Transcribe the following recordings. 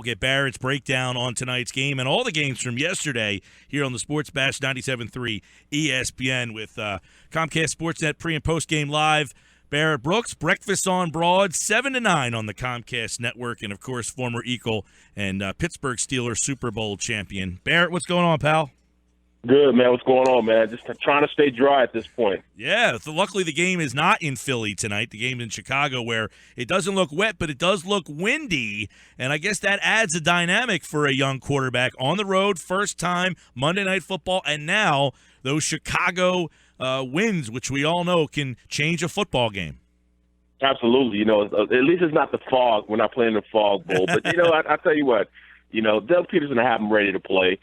We'll get Barrett's breakdown on tonight's game and all the games from yesterday here on the Sports Bash 97.3 ESPN with Comcast Sportsnet pre- and post-game live. Barrett Brooks, Breakfast on Broad, 7 to 9 on the Comcast Network, and, of course, former Eagle and Pittsburgh Steelers Super Bowl champion. Barrett, what's going on, pal? Good, man. What's going on, man? Just trying to stay dry at this point. Yeah, so luckily the game is not in Philly tonight. The game's in Chicago where it doesn't look wet, but it does look windy, and I guess that adds a dynamic for a young quarterback on the road, first time, Monday Night Football, and now those Chicago winds, which we all know can change a football game. Absolutely. You know, at least it's not the fog. We're not playing the fog bowl. But, you know, I tell you what, you know, Doug Peterson will have them ready to play.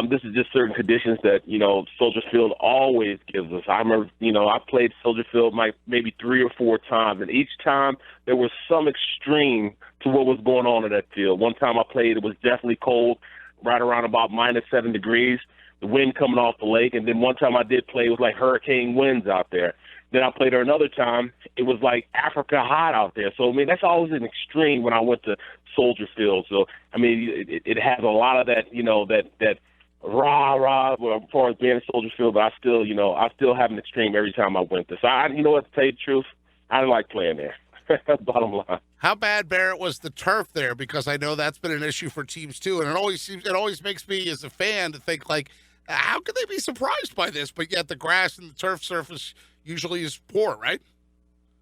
This is just certain conditions that, you know, Soldier Field always gives us. I remember, you know, I played Soldier Field maybe 3 or 4 times, and each time there was some extreme to what was going on in that field. One time I played, it was definitely cold, right around about -7 degrees, the wind coming off the lake. And then one time I did play, it was like hurricane winds out there. Then I played there another time, it was like Africa hot out there. So, I mean, that's always an extreme when I went to Soldier Field. So, I mean, it has a lot of that, you know, that rah, as far as being a Soldier Field, but I still have an extreme every time I went there. So, you know what, to tell you the truth, I didn't like playing there. Bottom line. How bad, Barrett, was the turf there? Because I know that's been an issue for teams too, and it always makes me as a fan to think, like, how could they be surprised by this? But yet the grass and the turf surface usually is poor, right?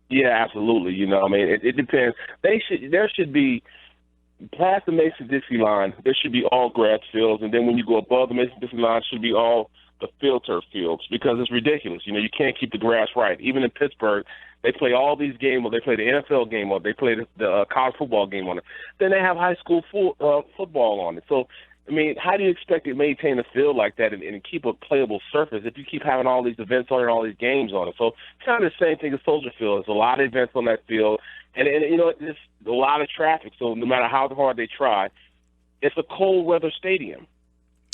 Yeah, absolutely. You know, I mean, it depends. There should be past the Mason-Dixie line, there should be all grass fields, and then when you go above the Mason-Dixie line, it should be all the field turf fields, because it's ridiculous. You know, you can't keep the grass right. Even in Pittsburgh, they play all these games, or they play the NFL game, or they play the college football game on it. Then they have high school football on it. So, I mean, how do you expect to maintain a field like that and keep a playable surface if you keep having all these events on it and all these games on it? So it's kind of the same thing as Soldier Field. There's a lot of events on that field, and you know, it's a lot of traffic. So no matter how hard they try, it's a cold weather stadium.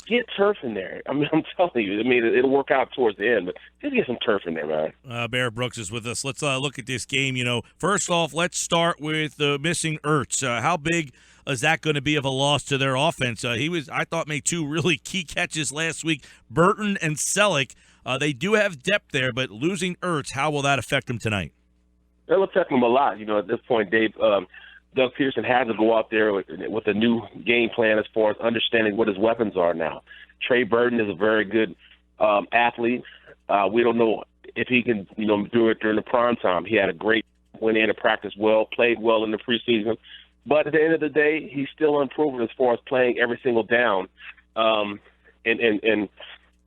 Get turf in there. I mean, I'm telling you. I mean, it'll work out towards the end, but just get some turf in there, man. Barrett Brooks is with us. Let's look at this game. You know, first off, let's start with the missing Ertz. How big is that going to be of a loss to their offense? I thought, made 2 really key catches last week. Burton and Selleck. They do have depth there, but losing Ertz, how will that affect them tonight? It'll affect them a lot. You know, at this point, Dave, Doug Peterson has to go out there with a new game plan as far as understanding what his weapons are now. Trey Burton is a very good athlete. We don't know if he can, you know, do it during the prime time. He had a great went in and practiced well, played well in the preseason. But at the end of the day, he's still improving as far as playing every single down, and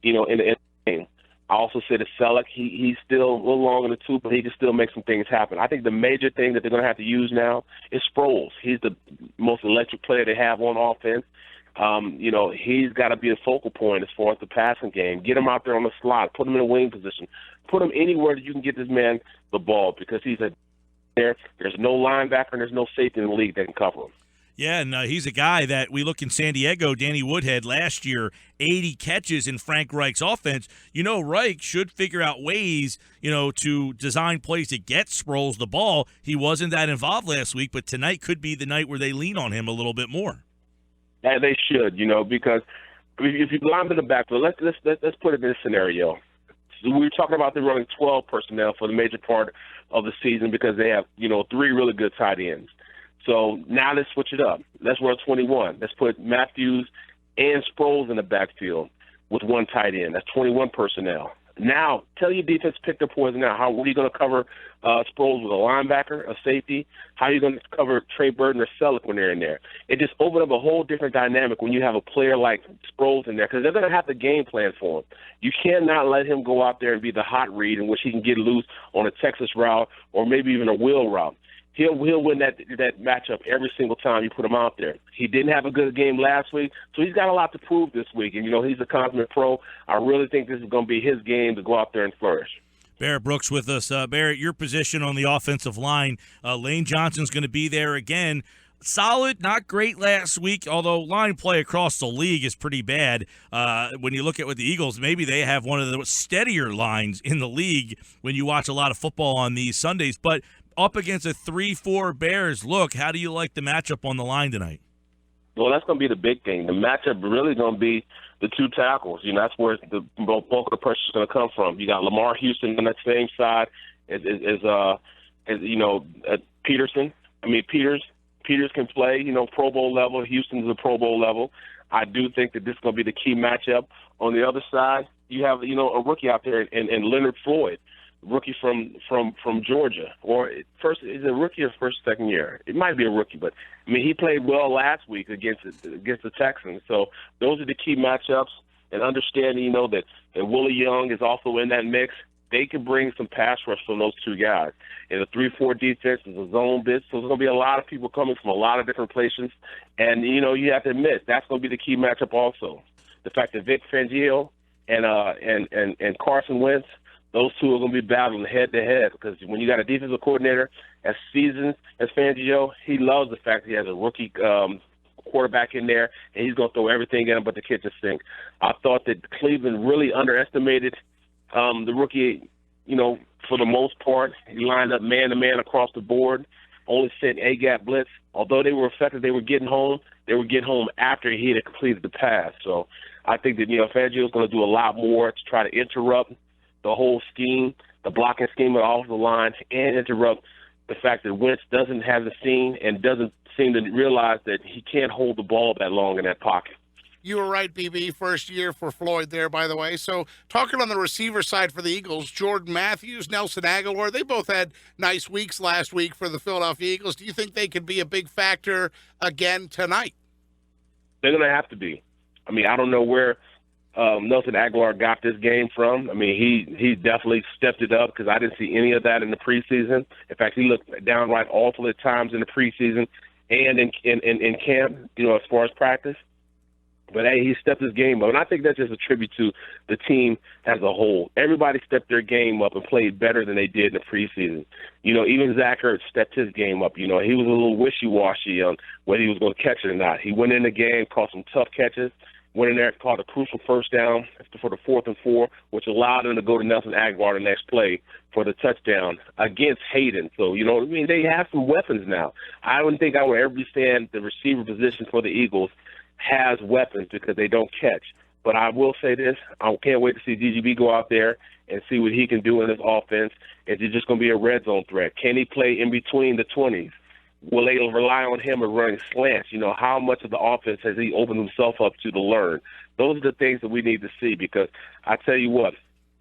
you know, in the game. I also said that Selleck, he's still a little long in the tooth, but he can still make some things happen. I think the major thing that they're going to have to use now is Sproles. He's the most electric player they have on offense. You know, he's got to be a focal point as far as the passing game. Get him out there on the slot. Put him in a wing position. Put him anywhere that you can get this man the ball, because he's there's no linebacker and there's no safety in the league that can cover him. Yeah, and he's a guy that we look in San Diego, Danny Woodhead last year, 80 catches in Frank Reich's offense. You know, Reich should figure out ways, you know, to design plays to get Sproles the ball. He wasn't that involved last week, but tonight could be the night where they lean on him a little bit more. Yeah, they should, you know, because if you line to the backfield, let's put it in this scenario. So we were talking about them running 12 personnel for the major part of the season because they have, you know, 3 really good tight ends. So now let's switch it up. Let's run 21. Let's put Matthews and Sproles in the backfield with 1 tight end. That's 21 personnel. Now, tell your defense pick their poison now. What are you going to cover Sproles with a linebacker, a safety? How are you going to cover Trey Burton or Selleck when they're in there? It just opens up a whole different dynamic when you have a player like Sproles in there, because they're going to have the game plan for him. You cannot let him go out there and be the hot read in which he can get loose on a Texas route or maybe even a wheel route. He'll win that matchup every single time you put him out there. He didn't have a good game last week, so he's got a lot to prove this week. And, you know, he's a consummate pro. I really think this is going to be his game to go out there and flourish. Barrett Brooks with us. Barrett, your position on the offensive line, Lane Johnson's going to be there again. Solid, not great last week, although line play across the league is pretty bad. When you look at what the Eagles, maybe they have one of the steadier lines in the league when you watch a lot of football on these Sundays. But up against a 3-4 Bears look, how do you like the matchup on the line tonight? Well, that's going to be the big thing. The matchup really going to be the two tackles. That's where the bulk of the pressure is going to come from. You got Lamar Houston on that same side as Peterson. Peters can play, Pro Bowl level. Houston's a Pro Bowl level. I do think that this is going to be the key matchup. On the other side, you have, a rookie out there in Leonard Floyd, rookie from Georgia. Or first, is it a rookie or second year? It might be a rookie, but he played well last week against the Texans. So those are the key matchups. And understanding, that Willie Young is also in that mix. They can bring some pass rush from those two guys. In a 3-4 defense, is a zone bit, so there's going to be a lot of people coming from a lot of different places. And, you have to admit, that's going to be the key matchup also. The fact that Vic Fangio and Carson Wentz, those two are going to be battling head-to-head, because when you got a defensive coordinator as seasoned as Fangio, he loves the fact that he has a rookie quarterback in there, and he's going to throw everything in him but the kitchen sink. I thought that Cleveland really underestimated the rookie, for the most part. He lined up man-to-man across the board, only sent A-gap blitz. Although they were effective, they were getting home after he had completed the pass. So I think that, Fangio is going to do a lot more to try to interrupt the whole scheme, the blocking scheme off the line, and interrupt the fact that Wentz doesn't have the seam and doesn't seem to realize that he can't hold the ball that long in that pocket. You were right, BB. First year for Floyd there, by the way. So talking on the receiver side for the Eagles, Jordan Matthews, Nelson Aguilar, they both had nice weeks last week for the Philadelphia Eagles. Do you think they could be a big factor again tonight? They're going to have to be. I don't know where Nelson Aguilar got this game from. He definitely stepped it up, because I didn't see any of that in the preseason. In fact, he looked downright awful at times in the preseason and in camp, as far as practice. But, hey, he stepped his game up. And I think that's just a tribute to the team as a whole. Everybody stepped their game up and played better than they did in the preseason. Even Zach Ertz stepped his game up. He was a little wishy-washy on whether he was going to catch it or not. He went in the game, caught some tough catches, went in there, caught a crucial first down for the 4th and 4, which allowed him to go to Nelson Aguilar the next play for the touchdown against Hayden. So, they have some weapons now. I wouldn't think I would ever be saying the receiver position for the Eagles has weapons because they don't catch. But I will say this, I can't wait to see DGB go out there and see what he can do in this offense. Is he just going to be a red zone threat? Can he play in between the 20s? Will they rely on him and running slants? How much of the offense has he opened himself up to learn? Those are the things that we need to see, because I tell you what,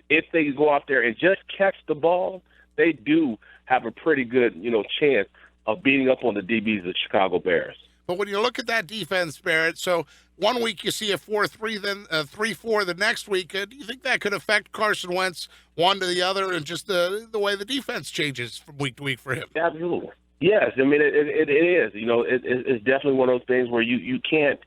if they go out there and just catch the ball, they do have a pretty good, chance of beating up on the DBs of the Chicago Bears. But when you look at that defense, Barrett, so one week you see a 4-3, then a 3-4 the next week. Do you think that could affect Carson Wentz one to the other, and just the way the defense changes from week to week for him? Absolutely. Yes. It is. It's definitely one of those things where you can't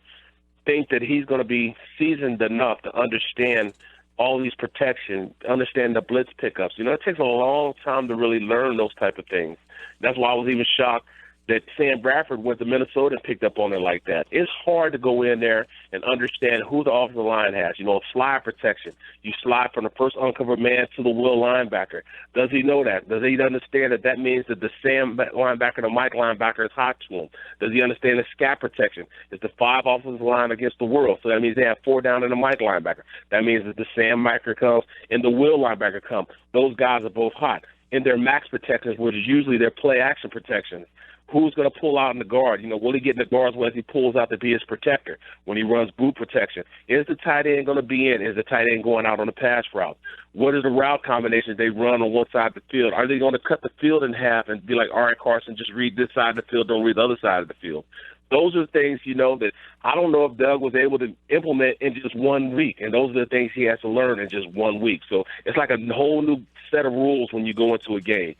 think that he's going to be seasoned enough to understand all these protections, understand the blitz pickups. It takes a long time to really learn those type of things. That's why I was even shocked that Sam Bradford went to Minnesota and picked up on it like that. It's hard to go in there and understand who the offensive line has. Slide protection. You slide from the first uncovered man to the will linebacker. Does he know that? Does he understand that means that the Sam linebacker, the Mike linebacker is hot to him? Does he understand the scat protection? It's the 5 offensive line against the world. So that means they have 4 down in the Mike linebacker. That means that the Sam linebacker comes and the will linebacker comes. Those guys are both hot. In their max protections, which is usually their play action protections, who's going to pull out in the guard? Will he get in the guards when he pulls out to be his protector? When he runs boot protection? Is the tight end going to be in? Is the tight end going out on the pass route? What is the route combinations they run on one side of the field? Are they going to cut the field in half and be like, all right, Carson, just read this side of the field, don't read the other side of the field? Those are the things, that I don't know if Doug was able to implement in just 1 week, and those are the things he has to learn in just 1 week. So it's like a whole new set of rules when you go into a game.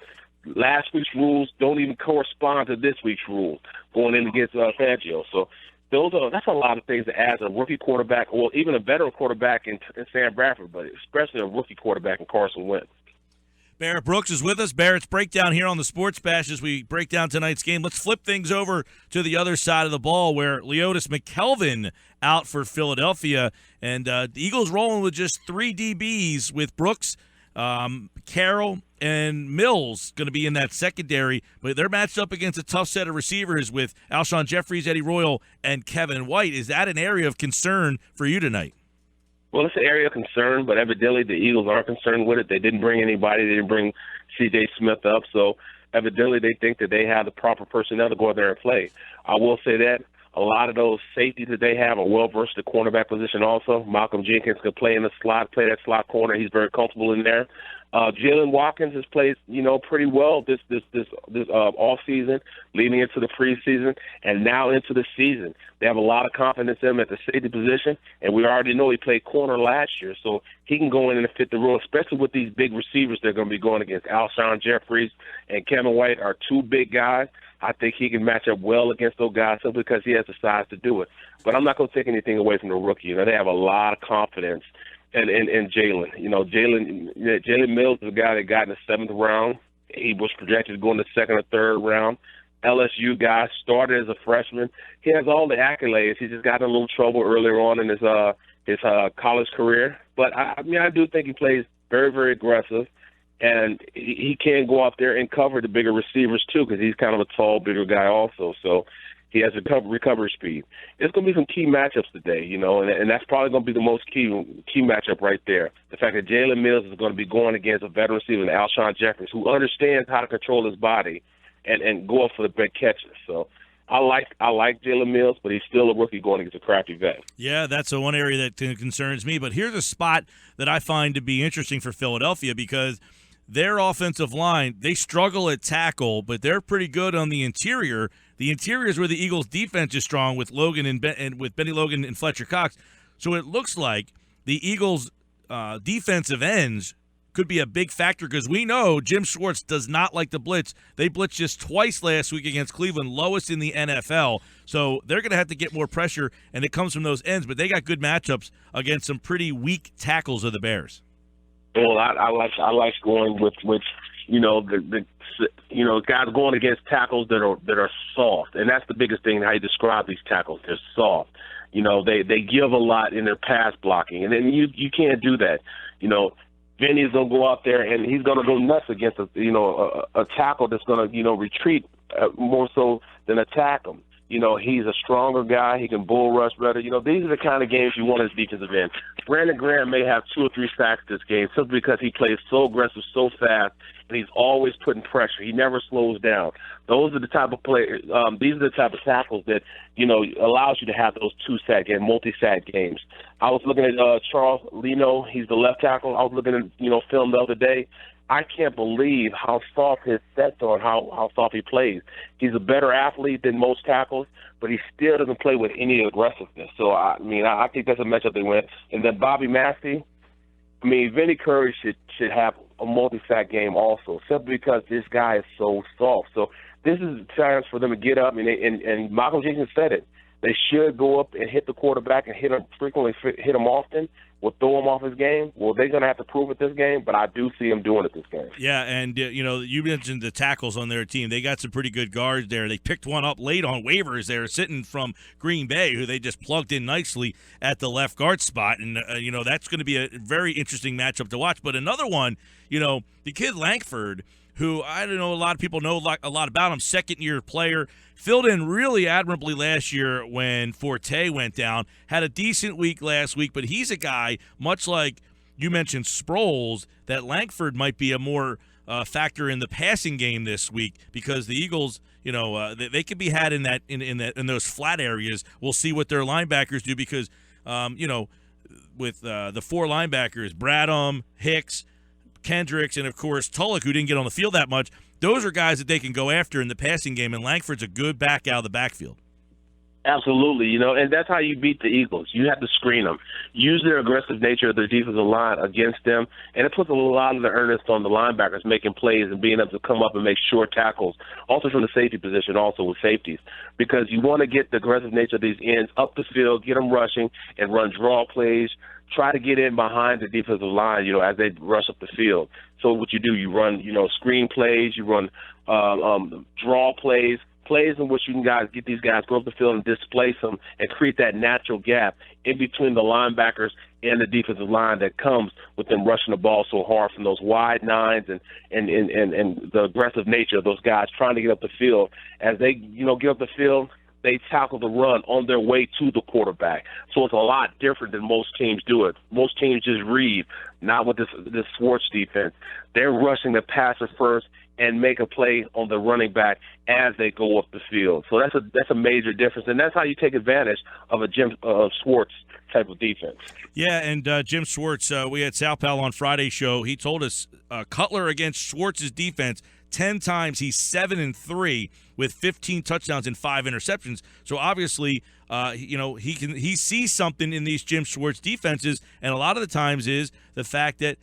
Last week's rules don't even correspond to this week's rules going in against Fangio. So that's a lot of things to add as a rookie quarterback, or even a veteran quarterback in Sam Bradford, but especially a rookie quarterback in Carson Wentz. Barrett Brooks is with us. Barrett's breakdown here on the Sports Bash as we break down tonight's game. Let's flip things over to the other side of the ball, where Leotis McKelvin out for Philadelphia, and the Eagles rolling with just 3 DBs with Brooks, Carroll and Mills going to be in that secondary, but they're matched up against a tough set of receivers with Alshon Jeffries, Eddie Royal, and Kevin White. Is that an area of concern for you tonight? Well, it's an area of concern, but evidently the Eagles aren't concerned with it. They didn't bring anybody. They didn't bring C.J. Smith up, so evidently they think that they have the proper personnel to go out there and play. I will say that a lot of those safeties that they have are well-versed at the cornerback position also. Malcolm Jenkins could play in the slot, play that slot corner. He's very comfortable in there. Jalen Watkins has played, pretty well this off season, leading into the preseason, and now into the season. They have a lot of confidence in him at the safety position, and we already know he played corner last year, so he can go in and fit the role, especially with these big receivers they're going to be going against. Alshon Jeffries and Kevin White are two big guys. I think he can match up well against those guys simply because he has the size to do it. But I'm not going to take anything away from the rookie. They have a lot of confidence in Jalen. Jalen Mills is a guy that got in the 7th round. He was projected to go in the 2nd or 3rd round. LSU guy, started as a freshman. He has all the accolades. He just got in a little trouble earlier on in his college career. But, I do think he plays very, very aggressive. And he can go out there and cover the bigger receivers, too, because he's kind of a tall, bigger guy also. So he has a recovery speed. It's going to be some key matchups today, and that's probably going to be the most key matchup right there. The fact that Jalen Mills is going to be going against a veteran receiver, Alshon Jeffries, who understands how to control his body and go up for the big catches. So I like Jalen Mills, but he's still a rookie going against a crafty vet. Yeah, that's the one area that concerns me. But here's a spot that I find to be interesting for Philadelphia because – their offensive line, they struggle at tackle, but they're pretty good on the interior. The interior is where the Eagles' defense is strong with Logan and with Benny Logan and Fletcher Cox. So it looks like the Eagles' defensive ends could be a big factor because we know Jim Schwartz does not like the blitz. They blitzed just twice last week against Cleveland, lowest in the NFL. So they're going to have to get more pressure, and it comes from those ends. But they got good matchups against some pretty weak tackles of the Bears. Well, I like going with the guys going against tackles that are soft, and that's the biggest thing how you describe these tackles. They're soft. They give a lot in their pass blocking, and then you can't do that. Vinny's gonna go out there and he's gonna go nuts against a tackle that's gonna retreat more so than attack him. He's a stronger guy. He can bull rush better. These are the kind of games you want as defensive end. Brandon Graham may have 2 or 3 sacks this game simply because he plays so aggressive, so fast, and he's always putting pressure. He never slows down. Those are the type of players. These are the type of tackles that allows you to have those 2-sack and multi-sack games. I was looking at Charles Leno. He's the left tackle. I was looking at film the other day. I can't believe how soft his sets are and how soft he plays. He's a better athlete than most tackles, but he still doesn't play with any aggressiveness. So, I think that's a matchup they win. And then Bobby Massey, Vinny Curry should have a multi-sack game also, simply because this guy is so soft. So this is a chance for them to get up, and Michael Jenkins said it. They should go up and hit the quarterback and hit him frequently, hit him often, or throw him off his game. Well, they're going to have to prove it this game, but I do see him doing it this game. Yeah, and, you mentioned the tackles on their team. They got some pretty good guards there. They picked one up late on waivers there, sitting from Green Bay, who they just plugged in nicely at the left guard spot. And, that's going to be a very interesting matchup to watch. But another one, the kid Langford, who I don't know, a lot of people know a lot about him, second-year player, filled in really admirably last year when Forte went down, had a decent week last week, but he's a guy, much like you mentioned Sproles, that Langford might be a more factor in the passing game this week because the Eagles, they could be had in those flat areas. We'll see what their linebackers do because, with the 4 linebackers, Bradham, Hicks, Kendricks, and, of course, Tulloch, who didn't get on the field that much, those are guys that they can go after in the passing game, and Langford's a good back out of the backfield. Absolutely, and that's how you beat the Eagles. You have to screen them. Use their aggressive nature of their defensive line against them, and it puts a lot of the earnest on the linebackers making plays and being able to come up and make short tackles, also from the safety position, also with safeties, because you want to get the aggressive nature of these ends up the field, get them rushing, and run draw plays, try to get in behind the defensive line, as they rush up the field. So what you do, you run, screen plays, you run draw plays, plays in which you can get these guys go up the field and displace them and create that natural gap in between the linebackers and the defensive line that comes with them rushing the ball so hard from those wide nines and the aggressive nature of those guys trying to get up the field. As they, get up the field, they tackle the run on their way to the quarterback. So it's a lot different than most teams do it. Most teams just read, not with this Schwartz defense. They're rushing the passer first and make a play on the running back as they go up the field. So that's a major difference, and that's how you take advantage of a Jim Schwartz type of defense. Yeah, and Jim Schwartz, we had Sal Powell on Friday's show. He told us Cutler against Schwartz's defense, 10 times he's 7-3 with 15 touchdowns and 5 interceptions. So obviously, he sees something in these Jim Schwartz defenses, and a lot of the times is the fact that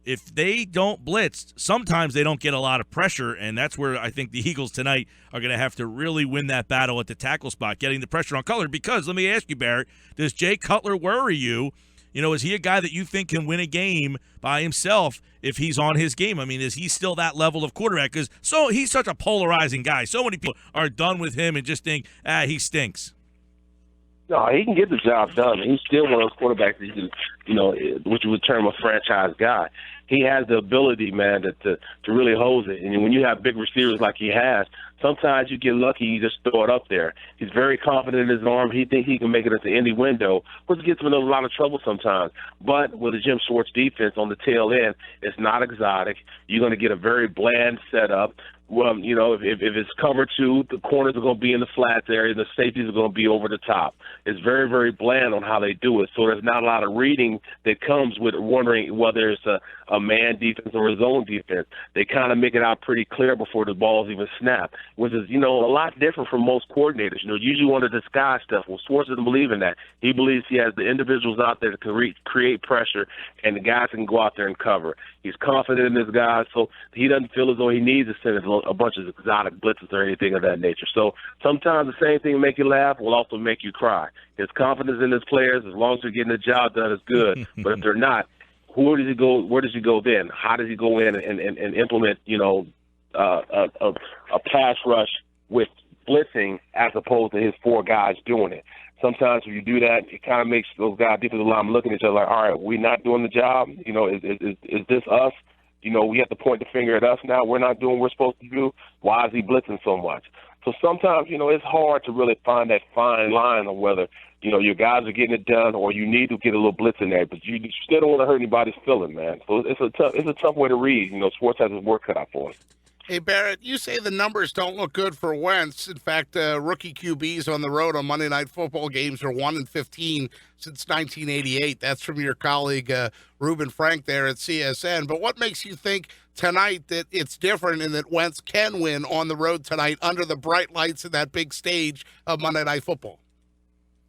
if they don't blitz, sometimes they don't get a lot of pressure, and that's where I think the Eagles tonight are going to have to really win that battle at the tackle spot, getting the pressure on Cutler. Because let me ask you, Barrett, does Jay Cutler worry you? Is he a guy that you think can win a game by himself if he's on his game? I mean, is he still that level of quarterback? Because he's such a polarizing guy. So many people are done with him and just think, he stinks. No, he can get the job done. He's still one of those quarterbacks that you can, which you would term a franchise guy. He has the ability, man, to really hose it. And when you have big receivers like he has, sometimes you get lucky, you just throw it up there. He's very confident in his arm. He thinks he can make it at the any window, which gets him in a lot of trouble sometimes. But with the Jim Schwartz defense on the tail end, it's not exotic. You're going to get a very bland setup. Well, if it's cover two, the corners are going to be in the flats area. The safeties are going to be over the top. It's very, very bland on how they do it. So there's not a lot of reading that comes with wondering whether it's a man defense or a zone defense. They kind of make it out pretty clear before the balls even snap, which is, a lot different from most coordinators. Usually want to disguise stuff. Well, Schwartz doesn't believe in that. He believes he has the individuals out there that can create pressure, and the guys can go out there and cover. He's confident in his guys, so he doesn't feel as though he needs to send a bunch of exotic blitzes or anything of that nature. So sometimes the same thing will make you laugh will also make you cry. His confidence in his players, as long as they're getting the job done, is good. But if they're not, where does he go? Where does he go then? How does he go in and implement, a pass rush with blitzing as opposed to his 4 guys doing it? Sometimes when you do that, it kind of makes those guys, defensive linemen, looking at each other like, all right, we're not doing the job. Is this us? We have to point the finger at us now. We're not doing what we're supposed to do. Why is he blitzing so much? So sometimes, it's hard to really find that fine line on whether, your guys are getting it done or you need to get a little blitz in there. But you still don't want to hurt anybody's feeling, man. So it's a tough way to read. Schwartz has his work cut out for him. Hey, Barrett, you say the numbers don't look good for Wentz. In fact, rookie QBs on the road on Monday Night Football games are 1-15 since 1988. That's from your colleague Reuben Frank there at CSN. But what makes you think tonight that it's different and that Wentz can win on the road tonight under the bright lights of that big stage of Monday Night Football?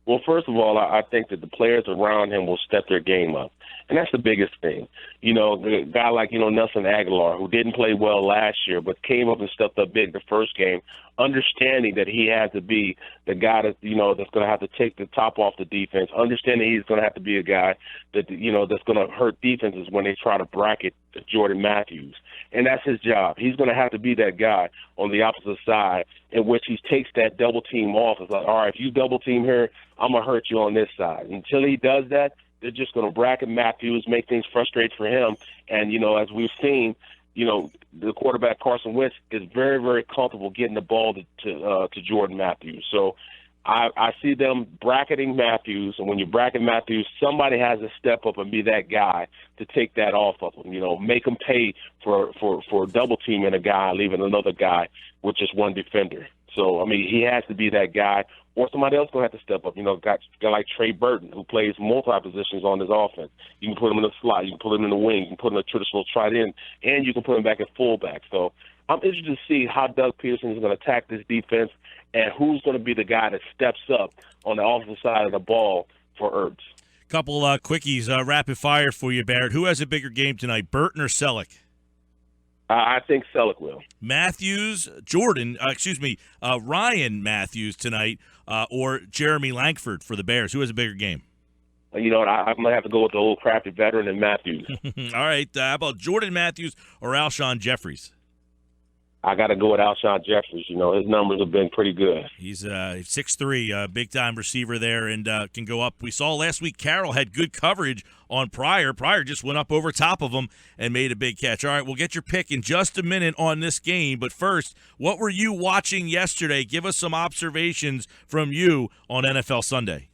Well, first of all, I think that the players around him will step their game up. And that's the biggest thing. The guy like, Nelson Aguilar, who didn't play well last year, but came up and stepped up big the first game, understanding that he has to be the guy that, that's going to have to take the top off the defense, understanding he's going to have to be a guy that, that's going to hurt defenses when they try to bracket Jordan Matthews. And that's his job. He's going to have to be that guy on the opposite side in which he takes that double team off. It's like, all right, if you double team here, I'm going to hurt you on this side. Until he does that, they're just going to bracket Matthews, make things frustrating for him. And, as we've seen, the quarterback Carson Wentz is very, very comfortable getting the ball to Jordan Matthews. So I see them bracketing Matthews, and when you bracket Matthews, somebody has to step up and be that guy to take that off of him. Make him pay for double teaming a guy, leaving another guy with just one defender. So, he has to be that guy, or somebody else going to have to step up. Guy like Trey Burton, who plays multi-positions on his offense. You can put him in the slot, you can put him in the wing, you can put him in a traditional tight end, and you can put him back at fullback. So I'm interested to see how Doug Peterson is going to attack this defense and who's going to be the guy that steps up on the offensive side of the ball for Ertz. Couple quickies, rapid fire for you, Barrett. Who has a bigger game tonight, Burton or Selleck? I think Selleck will. Ryan Matthews tonight, or Jeremy Langford for the Bears. Who has a bigger game? I'm going to have to go with the old crafty veteran and Matthews. All right. How about Jordan Matthews or Alshon Jeffries? I got to go with Alshon Jeffries. You know, his numbers have been pretty good. He's 6'3", big-time receiver there, and can go up. We saw last week Carroll had good coverage on Pryor. Pryor just went up over top of him and made a big catch. All right, we'll get your pick in just a minute on this game, but first, what were you watching yesterday? Give us some observations from you on NFL Sunday.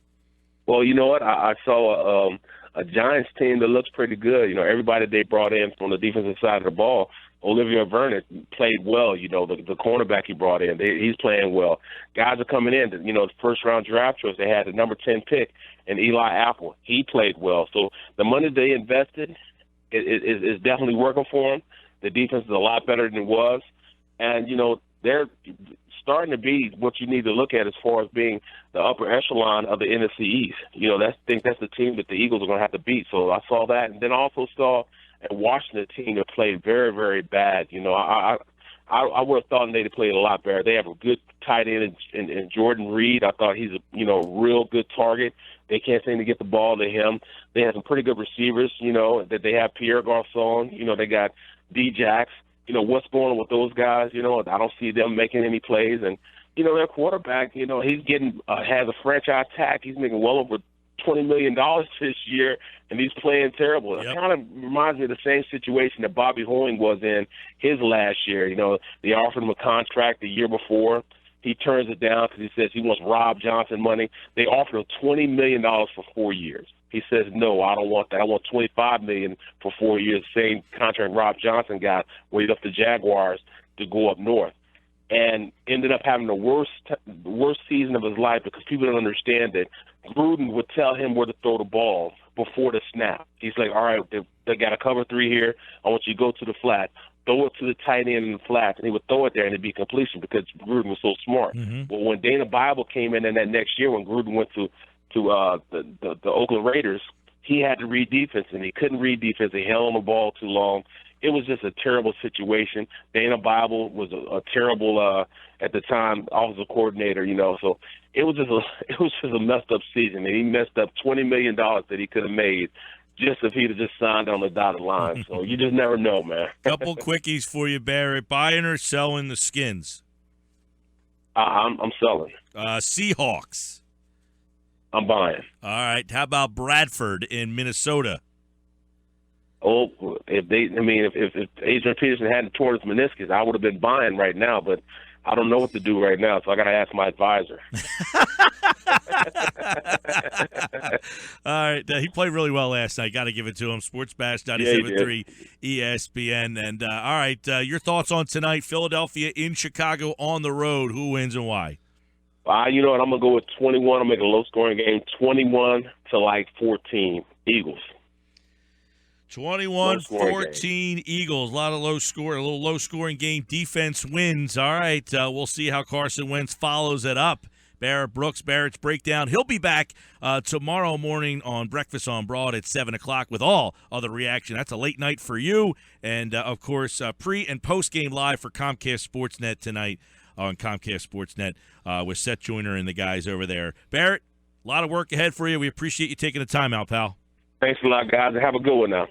Well, you know what? I saw a Giants team that looks pretty good. You know, everybody they brought in from the defensive side of the ball, Olivier Vernon played well. You know, the cornerback he brought in, he's playing well. Guys are coming in. You know, the first-round draft choice, they had the number 10 pick, and Eli Apple. He played well. So the money they invested is definitely working for them. The defense is a lot better than it was. And, you know, they're starting to be what you need to look at as far as being the upper echelon of the NFC East. You know, I think that's the team that the Eagles are going to have to beat. So I saw that, and then I also saw a Washington team that played very, very bad. You know, I would have thought they'd played a lot better. They have a good tight end in Jordan Reed. I thought he's a real good target. They can't seem to get the ball to him. They have some pretty good receivers. You know that they have Pierre Garçon. You know they got D-Jax. You know, what's going on with those guys? You know, I don't see them making any plays. And, you know, their quarterback, you know, he's getting has a franchise tag. He's making well over $20 million this year, and he's playing terrible. Yep. It kind of reminds me of the same situation that Bobby Hoying was in his last year. You know, they offered him a contract the year before. He turns it down because he says he wants Rob Johnson money. They offered him $20 million for 4 years. He says, no, I don't want that. I want $25 million for 4 years, same contract Rob Johnson got when he left the Jaguars to go up north. And ended up having the worst season of his life because people don't understand that Gruden would tell him where to throw the ball before the snap. He's like, all right, they got a cover 3 here. I want you to go to the flat. Throw it to the tight end in the flat, and he would throw it there, and it'd be completion because Gruden was so smart. Mm-hmm. Well, when Dana Bible came in that next year when Gruden went to the Oakland Raiders, he had to read defense, and he couldn't read defense. He held on the ball too long. It was just a terrible situation. Dana Bible was a terrible, at the time, offensive coordinator, you know. So it was just a messed up season, and he messed up $20 million that he could have made just if he'd have just signed on the dotted line. So you just never know, man. Couple quickies for you, Barrett. Buying or selling the Skins? I'm selling. Seahawks? I'm buying. All right. How about Bradford in Minnesota? Oh, if Adrian Peterson hadn't torn his meniscus, I would have been buying right now, but I don't know what to do right now, so I got to ask my advisor. All right. He played really well last night. Got to give it to him. Sports Bash 97.3 ESPN. And, all right, your thoughts on tonight, Philadelphia in Chicago on the road. Who wins and why? You know what? I'm going to go with 21. I'll make a low-scoring game, 21-14, Eagles. 21-14 Eagles. A little low-scoring game. Defense wins. All right, we'll see how Carson Wentz follows it up. Barrett Brooks, Barrett's Breakdown. He'll be back tomorrow morning on Breakfast on Broad at 7 o'clock with all other reaction. That's a late night for you. And, of course, pre- and post-game live for Comcast Sportsnet tonight on Comcast Sportsnet with Seth Joyner and the guys over there. Barrett, a lot of work ahead for you. We appreciate you taking the time out, pal. Thanks a lot, guys, and have a good one now.